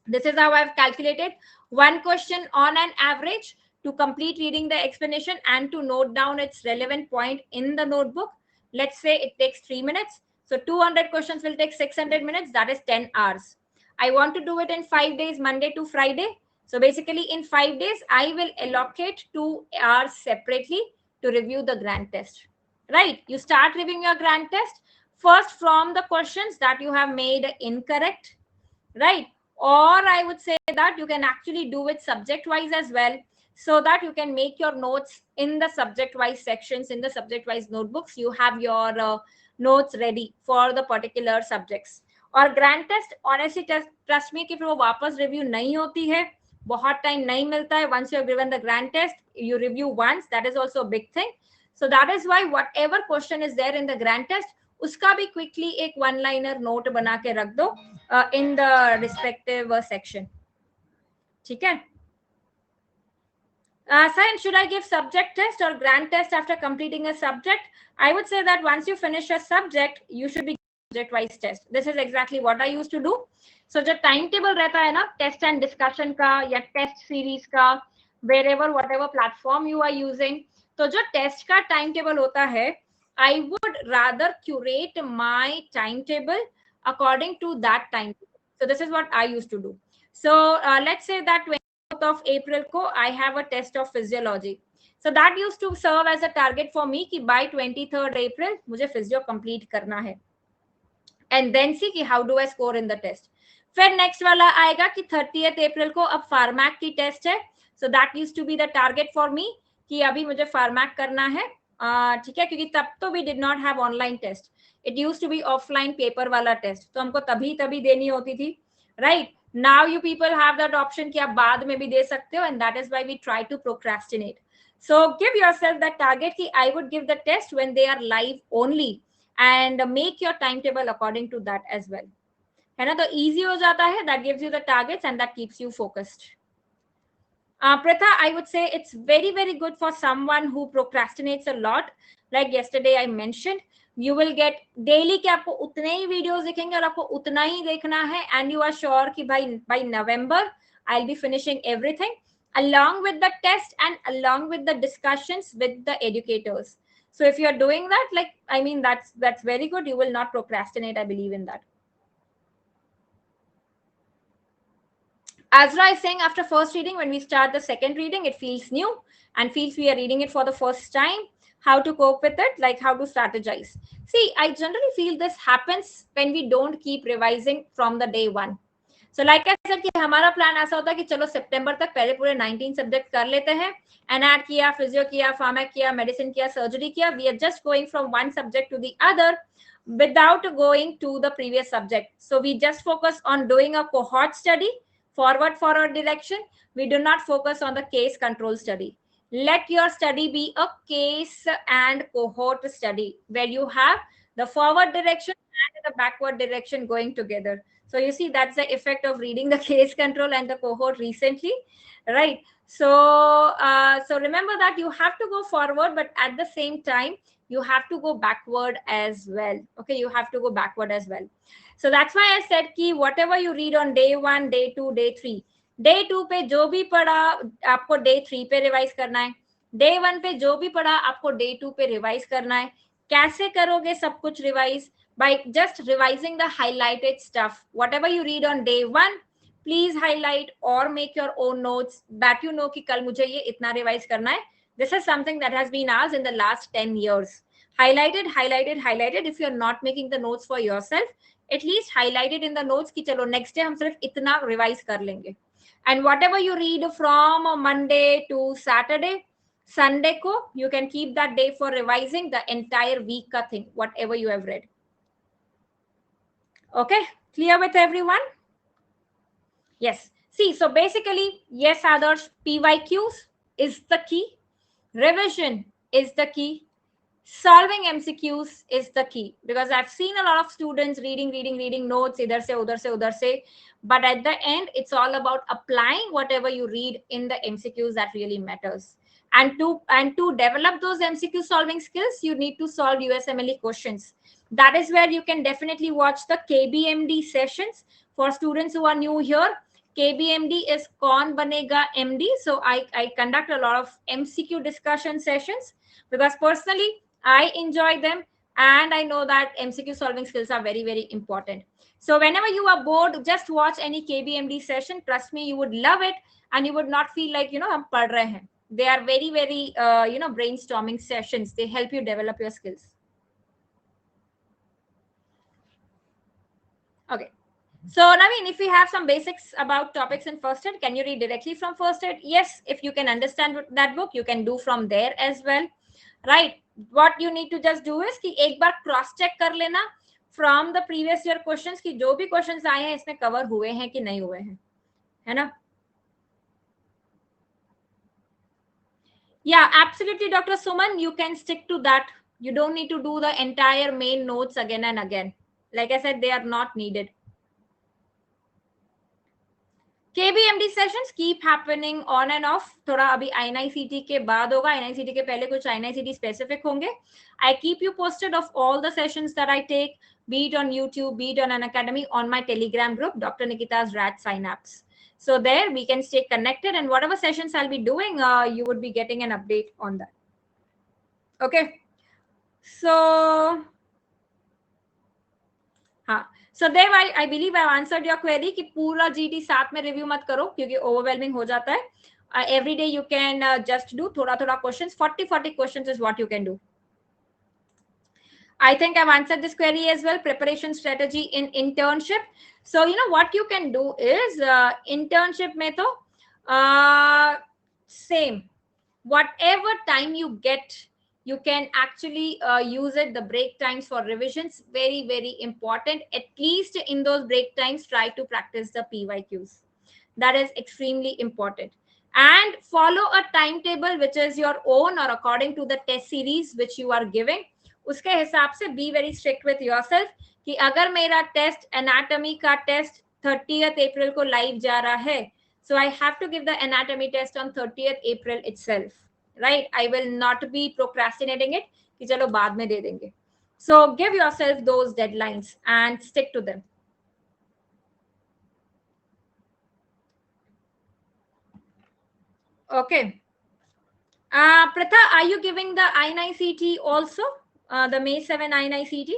This is how I've calculated one question on an average to complete reading the explanation and to note down its relevant point in the notebook. Let's say it takes 3 minutes. So 200 questions will take 600 minutes. That is 10 hours. I want to do it in 5 days, Monday to Friday. So basically in 5 days, I will allocate 2 hours separately to review the grant test. Right? You start reviewing your grant test first from the questions that you have made incorrect, right? Or I would say that you can actually do it subject wise as well, so that you can make your notes in the subject wise sections, in the subject wise notebooks. You have your notes ready for the particular subjects. और grand test honestly trust me कि फिर वो वापस review नहीं होती है, बहुत time नहीं मिलता है. Once you have given the grand test, you review once, that is also big thing. So that is why whatever question is there in the grand test, उसका भी क्विकली एक वन लाइनर नोट बना के रख दो in the respective section. ठीक है. Sayan, should I give subject test or grand test after completing a subject? I would say that once you finish a subject, you should be subject wise test. This is exactly what I used to do. So जो timetable रहता है ना test and discussion का या test series का, wherever whatever platform you are using, तो जो test का timetable होता है, I would rather curate my timetable according to that timetable. So this is what I used to do. So let's say that of April को I have a test of physiology. So that used to serve as a target for me कि by 23rd April मुझे physio complete करना है. And then see कि how do I score in the test. फिर next वाला आएगा कि 30th April को अब फार्मैक की टेस्ट है. So that used to be the target for me कि अभी मुझे फार्मैक करना है. ठीक है, क्योंकि तब तो we did not have online test. It used to be offline paper वाला टेस्ट, तो हमको तभी देनी होती थी, right? Now you people have that option कि आप बाद में भी दे सकते हो, and that is why we try to procrastinate. So give yourself that target कि I would give the test when they are live only, and make your timetable according to that as well. है ना, तो easy हो जाता है. That gives you the targets and that keeps you focused. Pratha, I would say it's very, very good for someone who procrastinates a lot. Like yesterday I mentioned, you will get daily कि आपको उतने ही videos दिखेंगे और आपको उतना ही देखना है, and you are sure कि by November I'll be finishing everything along with the test and along with the discussions with the educators. So if you are doing that, like, I mean, that's very good. You will not procrastinate. I believe in that. Azra is saying after first reading, when we start the second reading, it feels new and feels we are reading it for the first time. How to cope with it, like how to strategize. See, I generally feel this happens when we don't keep revising from the day one. So like I said कि हमारा plan ऐसा होता है कि चलो सितंबर तक पहले पूरे 19 सब्जेक्ट कर लेते हैं. एनआर किया, फिजियो किया, फार्मा किया, मेडिसिन किया, सर्जरी किया. We are just going from one subject to the other without going to the previous subject. So we just focus on doing a cohort study, forward direction. We do not focus on the case control study. Let your study be a case and cohort study where you have the forward direction and the backward direction going together. So you see, that's the effect of reading the case control and the cohort recently, right? So so remember that you have to go forward, but at the same time you have to go backward as well. Okay, you have to go backward as well. So that's why I said कि whatever you read on day 1, day 2, day 3, day 2 पे जो भी पढ़ा आपको day 3 पे revise करना है. day 1 पे जो भी पढ़ा आपको day 2 पे रिवाइज करना है. कैसे करोगे सब कुछ revise? By just revising the highlighted stuff. Whatever you read on day 1, please highlight or make your own notes that you know कि कल मुझे ये इतना रिवाइज करना है. This is something that has been asked in the last 10 years. Highlighted. If you're not making the notes for yourself, at least highlight it in the notes कि चलो next day हम सिर्फ इतना रिवाइज कर लेंगे. And whatever you read from Monday to Saturday, Sunday को you can keep that day for revising the entire week का thing, whatever you have read. Okay, clear with everyone? Yes. See, so basically, yes, others, PYQs is the key. Revision is the key. Solving MCQs is the key, because I've seen a lot of students reading notes, idhar se, udhar se. But at the end, it's all about applying whatever you read in the MCQs that really matters. And to develop those MCQ solving skills, you need to solve USMLE questions. That is where you can definitely watch the KBMD sessions. For students who are new here, KBMD is Kaun Banega MD. So I conduct a lot of MCQ discussion sessions because personally, I enjoy them and I know that MCQ solving skills are very, very important. So whenever you are bored, just watch any KBMD session. Trust me, you would love it and you would not feel like, hum pad rahe hain. They are very, very, brainstorming sessions. They help you develop your skills. Okay. So, Naveen, if we have some basics about topics in first aid, can you read directly from first aid? Yes, if you can understand that book, you can do from there as well, right? What you need to just do is कि एक बार cross check कर लेना from the previous year questions कि जो भी questions आए हैं इसमें cover हुए हैं कि नहीं हुए हैं, है ना? Yeah, absolutely, Dr. Suman. You can stick to that. You don't need to do the entire main notes again and again. Like I said, they are not needed. KBMD sessions keep happening on end of. थोड़ा अभी INICT के बाद होगा, INICT के पहले कुछ INICT specific होंगे. I keep you posted of all the sessions that I take, be it on YouTube, be it on Unacademy, on my Telegram group, Dr. Nikita's Rad Synapse. So there we can stay connected, and whatever sessions I'll be doing, you would be getting an update on that. Okay. So, हाँ. So Dev, I believe I've answered your query कि पूरा GT साथ में review मत करो क्योंकि overwhelming हो जाता है. Every day you can just do थोड़ा थोड़ा questions. 40 questions is what you can do. I think I've answered this query as well. Preparation strategy in internship. So you know what you can do is internship में तो same. Whatever time you get, you can actually use it. The break times for revisions, very, very important. At least in those break times, try to practice the PYQs. That is extremely important. And follow a timetable which is your own or according to the test series which you are giving. उसके हिसाब से be very strict with yourself कि अगर मेरा test anatomy का test 30th April को live जा रहा है, so I have to give the anatomy test on 30th April itself, right? I will not be procrastinating it कि चलो बाद में दे देंगे. So give yourself those deadlines and stick to them. Okay. Pratha, are you giving the INICT also? The May 7 INICT?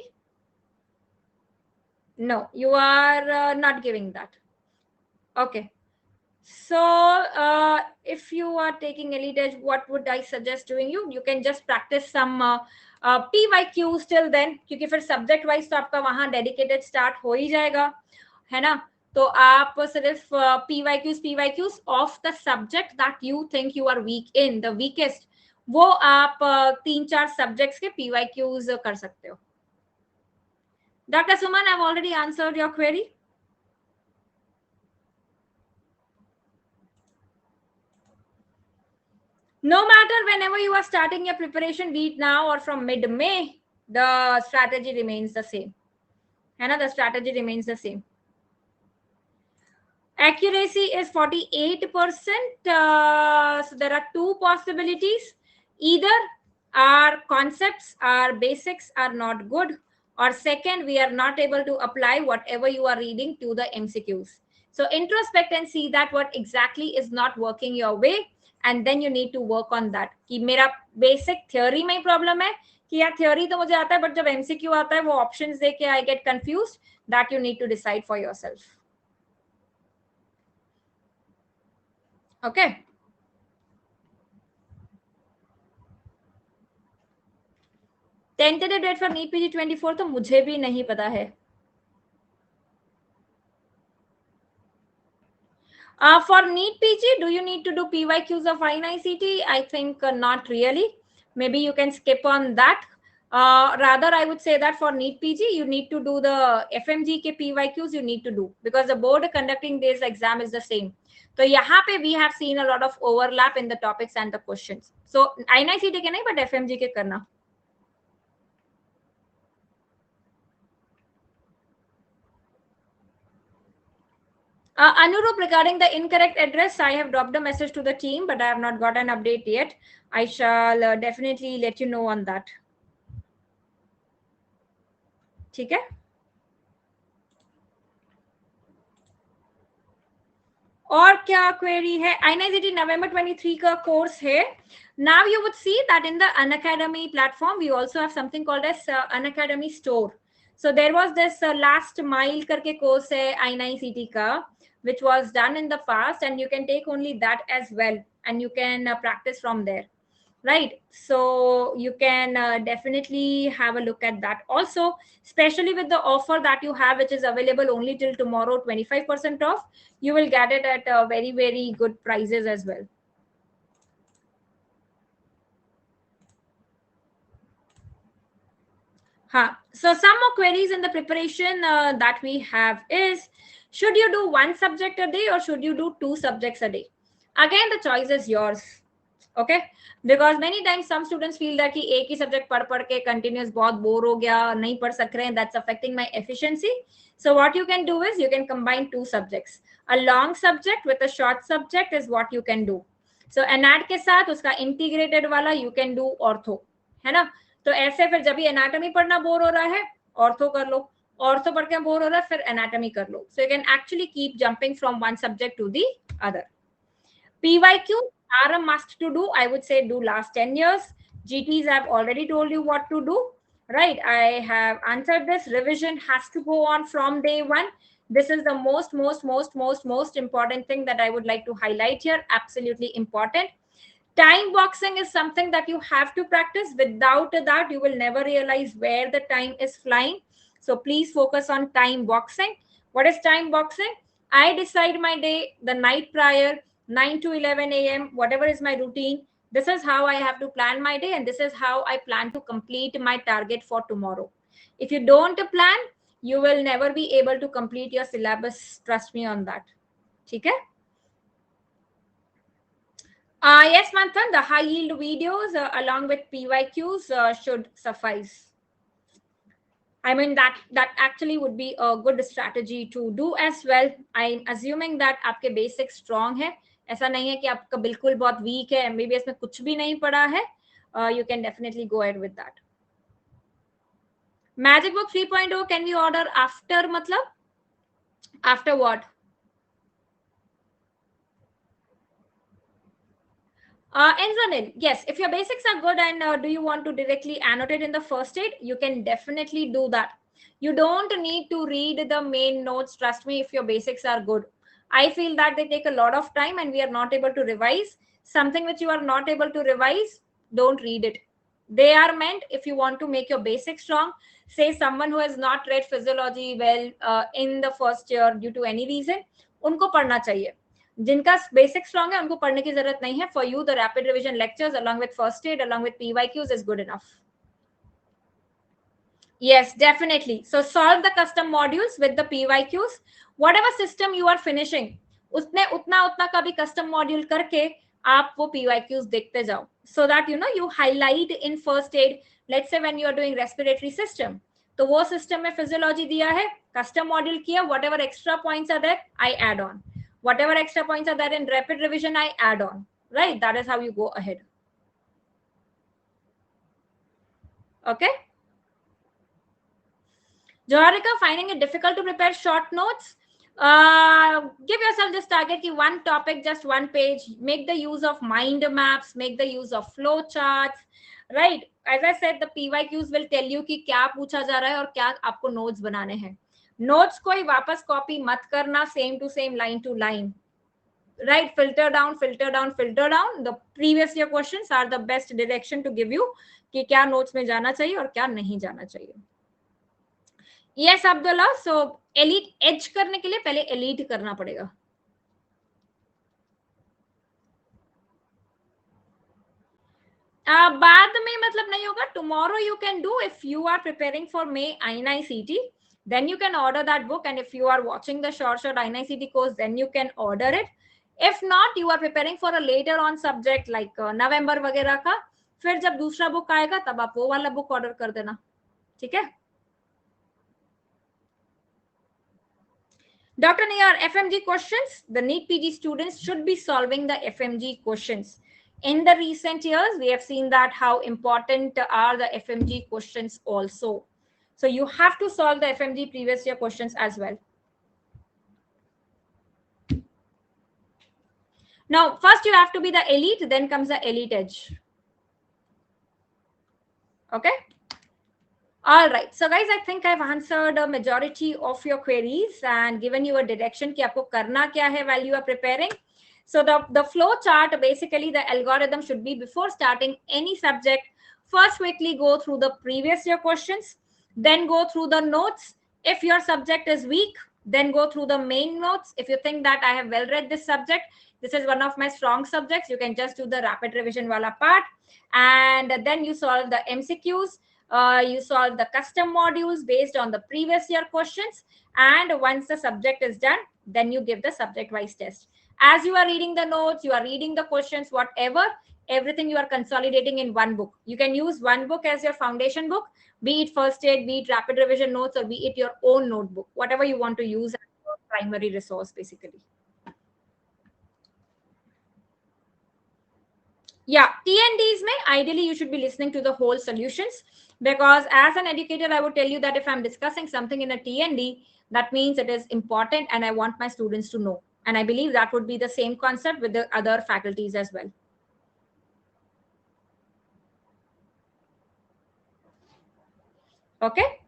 No, you are not giving that. Okay. So if you are taking Elite Edge, what would I suggest doing? You can just practice some PYQs till then, क्योंकि फिर subject wise तो आपका वहाँ dedicated start हो ही जाएगा, है ना? तो आप सिर्फ PYQs of the subject that you think you are weak in, the weakest, वो आप 3-4 subjects के PYQs कर सकते हो. Dr. Suman, I've already answered your query. No matter whenever you are starting your preparation, be it now or from mid-May, the strategy remains the same. The strategy remains the same. Accuracy is 48%. So there are two possibilities. Either our concepts, our basics are not good, or second, we are not able to apply whatever you are reading to the MCQs. So introspect and see that what exactly is not working your way, and then you need to work on that. कि मेरा basic theory में problem है कि यार theory तो मुझे आता है, but जब MCQ आता है वो options दे के I get confused. That you need to decide for yourself. Okay. Tentative date for NEET PG 24 तो मुझे भी नहीं पता है. For NEET PG, do you need to do PYQs of INICT? I think not really. Maybe you can skip on that. Rather, I would say that for NEET PG, you need to do the FMG के PYQs you need to do because the board conducting this exam is the same. तो यहाँ पे we have seen a lot of overlap in the topics and the questions. So INICT के नहीं, but FMG के करना. Anurup, regarding the incorrect address, I have dropped a message to the team, but I have not got an update yet. I shall definitely let you know on that. ठीक है? और क्या query है? INICT November 23 का course है. Now you would see that in the Unacademy platform, we also have something called as Unacademy Store. So there was this last mile करके course है INICT का, which was done in the past, and you can take only that as well, and you can practice from there. right? So you can definitely have a look at that also, especially with the offer that you have, which is available only till tomorrow, 25% off. You will get it at very, very good prices as well. So some more queries in the preparation that we have is, should you do one subject a day or should you do two subjects a day? Again, the choice is yours. Okay, because many times some students feel that कि एक ही subject पढ़ के continuous बहुत bore हो गया, नहीं पढ़ सक रहे हैं, that's affecting my efficiency. So what you can do is you can combine two subjects. A long subject with a short subject is what you can do. So एनएड के साथ उसका इंटीग्रेटेड वाला you can do ortho, है ना? तो ऐसे फिर जब भी एनाटॉमी पढ़ना बोर हो रहा है, ऑर्थो कर लो, ऑर्थो पढ़ के बोर हो रहा है, फिर एनाटॉमी कर लो. So you can actually keep jumping from one subject to the other. PYQ are a must to do. I would say do last 10 years. GTs have already told you what to do, right? I have answered this. Revision has to go on from day one. This is the most important thing that I would like to highlight here. Absolutely important. Time boxing is something that you have to practice. Without that, you will never realize where the time is flying. So please focus on time boxing. What is time boxing? I decide my day the night prior, 9 to 11 a.m., whatever is my routine. This is how I have to plan my day, and this is how I plan to complete my target for tomorrow. If you don't plan, you will never be able to complete your syllabus. Trust me on that. Okay? Yes, Manthan, the high yield videos along with PYQs should suffice. I mean, that actually would be a good strategy to do as well. I'm assuming that आपके basic strong है. ऐसा नहीं है कि आपका बिल्कुल बहुत weak है, MBBS में कुछ भी नहीं पढ़ा है. You can definitely go ahead with that. Magic Book 3.0 can we order after, मतलब? After what? Enzanil, yes, if your basics are good and do you want to directly annotate in the first aid, you can definitely do that. You don't need to read the main notes, trust me, if your basics are good. I feel that they take a lot of time and we are not able to revise. Something which you are not able to revise, don't read it. They are meant if you want to make your basics strong. Say someone who has not read physiology well in the first year due to any reason, उनको पढ़ना चाहिए. जिनका basic strong है उनको पढ़ने की जरूरत नहीं है. For you the rapid revision lectures along with first aid along with PYQs is good enough. Yes, definitely. So solve the custom modules with the PYQs. Whatever system you are finishing, उसने उतना का भी custom module करके आप वो PYQs देखते जाओ. So that you highlight in first aid. Let's say when you are doing respiratory system, तो वो system में physiology दिया है, custom module किया, whatever extra points are there, I add on. Whatever extra points are there in rapid revision, I add on, right? That is how you go ahead. Okay. Joharika, finding it difficult to prepare short notes? Give yourself this target ki one topic, just one page. Make the use of mind maps, make the use of flow charts, right? As I said, the PYQs will tell you कि क्या पूछा जा रहा है और क्या आपको notes बनाने हैं. Notes कोई वापस copy मत करना, same to same, line to line. Right, filter down. The previous year questions are the best direction to give you कि क्या notes में जाना चाहिए और क्या नहीं जाना चाहिए. Yes, Abdullah. So elite edge करने के लिए पहले elite करना पड़ेगा. बाद में मतलब नहीं होगा. Tomorrow you can do if you are preparing for May INI-CT. Then you can order that book, and if you are watching the short INI-CT course, then you can order it. If not, you are preparing for a later on subject like November वगैरह का, फिर जब दूसरा book आएगा तब आप वो वाला बुक ऑर्डर कर देना. ठीक है. Dr. Niyar, FMG questions. The NEET PG students should be solving the FMG questions. In the recent years, we have seen that how important are the FMG questions also. So you have to solve the FMG previous year questions as well. Now, first you have to be the elite, then comes the elite edge. Okay. All right. So guys, I think I've answered a majority of your queries and given you a direction कि आपको करना क्या है while you are preparing. So the flow chart, basically the algorithm should be, before starting any subject, first quickly go through the previous year questions, then go through the notes. If your subject is weak, then go through the main notes. If you think that I have well read this subject, this is one of my strong subjects, you can just do the rapid revision wala part, and then you solve the MCQs. You solve the custom modules based on the previous year questions, and once the subject is done, then you give the subject wise test. As you are reading the notes, you are reading the questions, whatever, everything you are consolidating in one book. You can use one book as your foundation book, be it first aid, be it rapid revision notes, or be it your own notebook, whatever you want to use as your primary resource, basically. Yeah, TNDs may ideally you should be listening to the whole solutions, because as an educator I would tell you that if I'm discussing something in a TND, that means it is important and I want my students to know. And I believe that would be the same concept with the other faculties as well. Okay.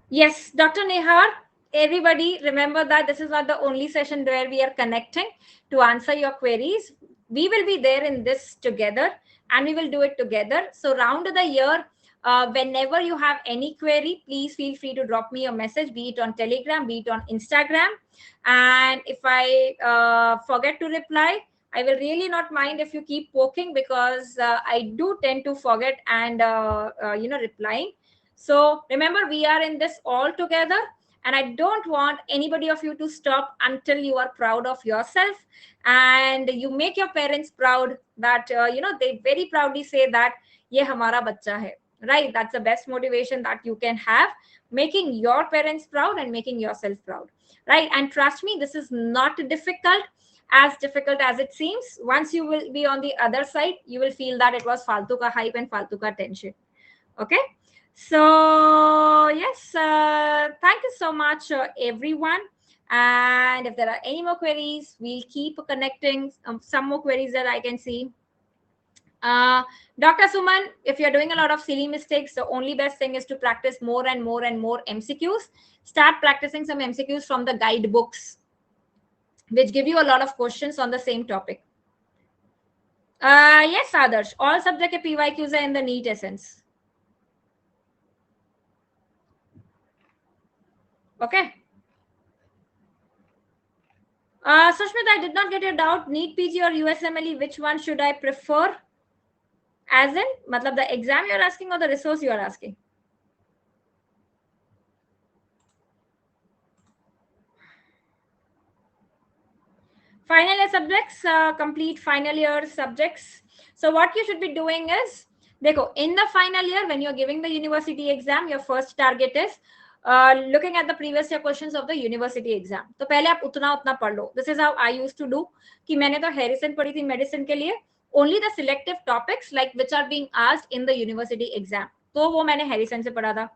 Yes, Dr. Nehar, everybody remember that this is not the only session where we are connecting to answer your queries. We will be there in this together and we will do it together. So round the year, whenever you have any query, please feel free to drop me a message, be it on Telegram, be it on Instagram. And if I forget to reply, I will really not mind if you keep poking, because I do tend to forget and replying. So remember, we are in this all together, and I don't want anybody of you to stop until you are proud of yourself and you make your parents proud, that they very proudly say that ye hamara bachcha hai. Right? That's the best motivation that you can have, making your parents proud and making yourself proud. Right? And trust me, this is not difficult, as difficult as it seems. Once you will be on the other side, you will feel that it was faltu ka hype and faltu ka tension. Okay. So yes, thank you so much, everyone. And if there are any more queries, we'll keep connecting. Some more queries that I can see. Dr. Suman, if you're doing a lot of silly mistakes, the only best thing is to practice more and more and more MCQs. Start practicing some MCQs from the guidebooks, which give you a lot of questions on the same topic. Yes, Adarsh, all subject PYQs are in the NEET essence. Okay. Sushmit, I did not get your doubt. NEET PG or USMLE, which one should I prefer? As in, matlab the exam you are asking or the resource you are asking? Final year subjects, complete final year subjects. So what you should be doing is, देखो, in the final year, when you're giving the university exam, your first target is looking at the previous year questions of the university exam. तो पहले आप उतना उतना पढ़ लो. This is how I used to do. कि मैंने तो Harrison पढ़ी थी मेडिसिन के लिए. Only the selective topics like which are being asked in the university exam. तो वो मैंने हैरिसन से पढ़ा था.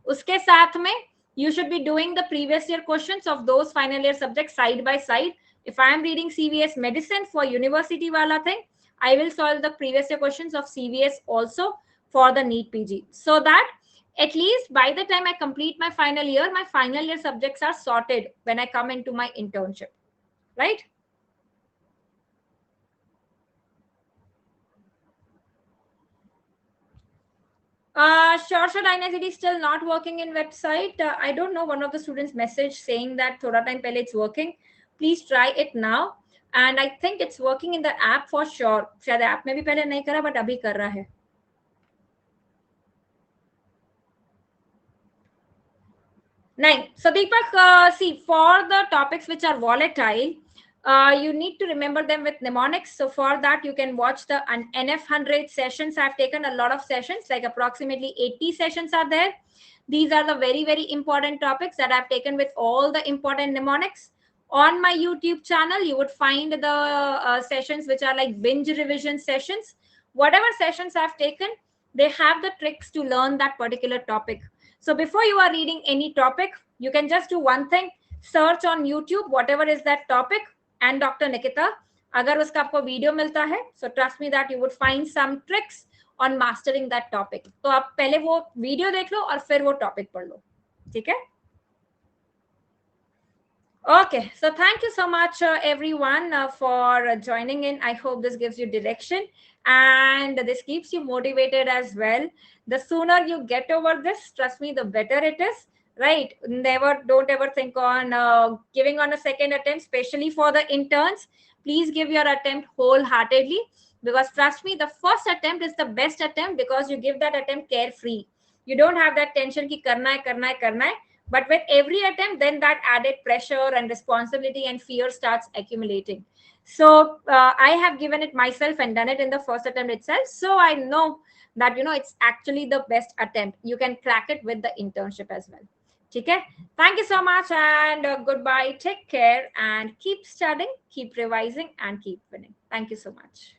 उसके साथ में you should be doing the previous year questions of those final year subjects side by side. If I am reading CVS medicine for university wala thing, I will solve the previous year questions of CVS also for the NEET PG, so that at least by the time I complete my final year subjects are sorted when I come into my internship, right? Sure, Dynasty is still not working in website. I don't know. One of the students messaged saying that thoda time pehle it's working. Please try it now. And I think it's working in the app for sure. शायद app में भी पहले नहीं करा, but अभी कर रहा है. Nine. So Deepak, see, for the topics which are volatile, you need to remember them with mnemonics. So for that, you can watch the NF100 sessions. I've taken a lot of sessions, like approximately 80 sessions are there. These are the very, very important topics that I've taken with all the important mnemonics. On my YouTube channel, you would find the sessions which are like binge revision sessions. Whatever sessions I've taken, they have the tricks to learn that particular topic. So before you are reading any topic, you can just do one thing, search on YouTube, whatever is that topic, and Dr. Nikita, अगर उसका आपको video मिलता है, so trust me that you would find some tricks on mastering that topic. तो आप पहले वो video देख लो और फिर वो टॉपिक पढ़ लो, ठीक है? Okay, so thank you so much, everyone, for joining in. I hope this gives you direction and this keeps you motivated as well. The sooner you get over this, trust me, the better it is. Right? Never, don't ever think on giving on a second attempt, especially for the interns. Please give your attempt wholeheartedly, because trust me, the first attempt is the best attempt because you give that attempt carefree. You don't have that tension ki karna hai, karna hai, karna hai. But with every attempt, then that added pressure and responsibility and fear starts accumulating. So I have given it myself and done it in the first attempt itself. So I know that it's actually the best attempt. You can crack it with the internship as well. Okay. Thank you so much and goodbye. Take care and keep studying, keep revising, and keep winning. Thank you so much.